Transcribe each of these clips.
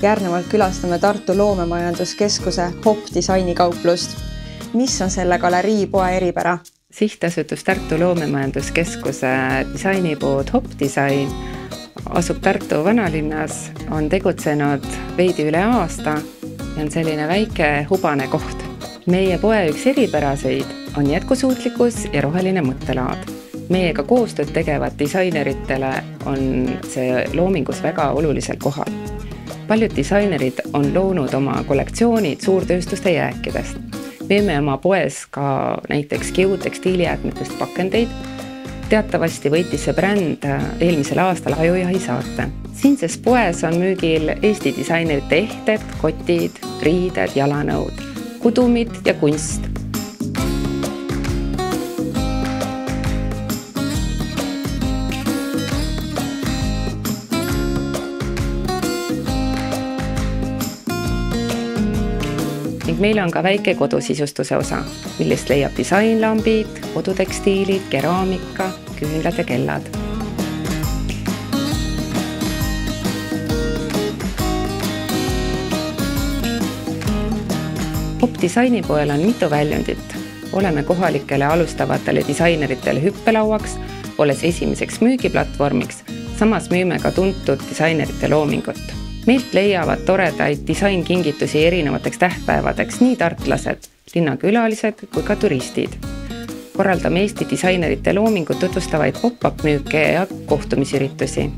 Järgnevalt külastame Tartu loomemajanduskeskuse Hop disainikauplust. Mis on selle galeriipoe eripära? Sihtasutus Tartu loomemajanduskeskuse disainipood Hop Design asub Tartu vanalinnas, on tegutsenud veidi üle aasta ja on selline väike hubane koht. Meie poe üks eripäraseid on jätkusuutlikkus ja roheline mõttelaad. Meiega koostööd tegevad disaineritele on see loomingus väga olulisel kohal. Paljud disainerid on loonud oma kollektsioonid suurtööstuste jääkidest. Müüme oma poes ka näiteks geotekstiilijäätmetest pakendeid. Teatavasti võitis see bränd eelmisel aastal ajujahi saate. Siinses poes on müügil Eesti disainerite ehted, kotid, riided, jalanõud, kudumid ja kunst. Ning meil on ka väike kodusisustuse osa, millest leiab disainlambid, kodutekstiilid, keraamika, küünlad ja kellad. Hop disainipoel on mitu väljundit. Oleme kohalikele alustavatele disaineritele hüppelauaks, olles esimeseks müügiplatvormiks, samas müüme ka tuntud disainerite loomingut. Meilt leiavad toredaid disainkingitusi erinevateks tähtpäevadeks nii tartlased, linnakülalised kui ka turistid. Korraldame Eesti disainerite loomingut tutvustavaid pop-up müüke ja kohtumisüritusi.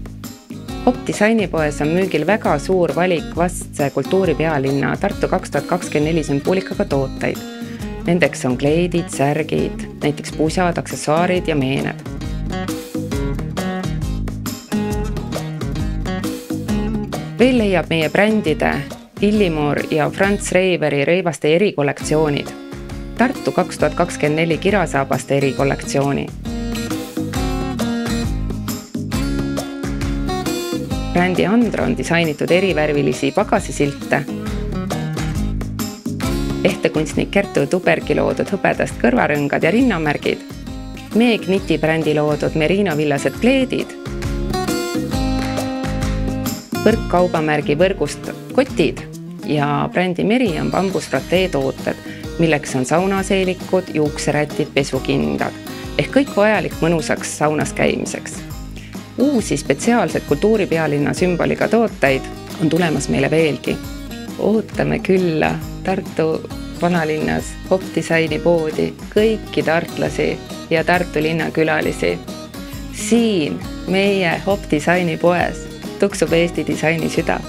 Hop disainipoes on müügil väga suur valik vastse kultuuripealinna Tartu 2024 sümboolikaga tooteid. Nendeks on kleidid, särgid, näiteks pusad, aksessuaarid ja meened. Veel leiab meie brändide Illimor ja Franz Reiveri rõivaste erikollektsioonid, Tartu 2024 kirasaabaste erikollektsiooni. Brändi Andro on disainitud erivärvilisi pagasisilte, ehtekunstnik Kertu Tubergi loodud hõbedast kõrvarõngad ja rinnamärgid, Meeg Niti brändi loodud merinovillased pleedid, võrkkaubamärgi võrgust kotid ja brändi Meri on bambusfrotee tooted, milleks on saunaseelikud, juukserätid, pesukindad ehk kõik vajalik mõnusaks saunas käimiseks. Uusi spetsiaalsed kultuuripealinna sümboliga tooteid on tulemas meile veelgi. Ootame külla Tartu vanalinnas Hop disainipoodi kõiki tartlasi ja Tartu linna külalisi. Siin meie Hop disainipoes tuksub Eesti disaini süda.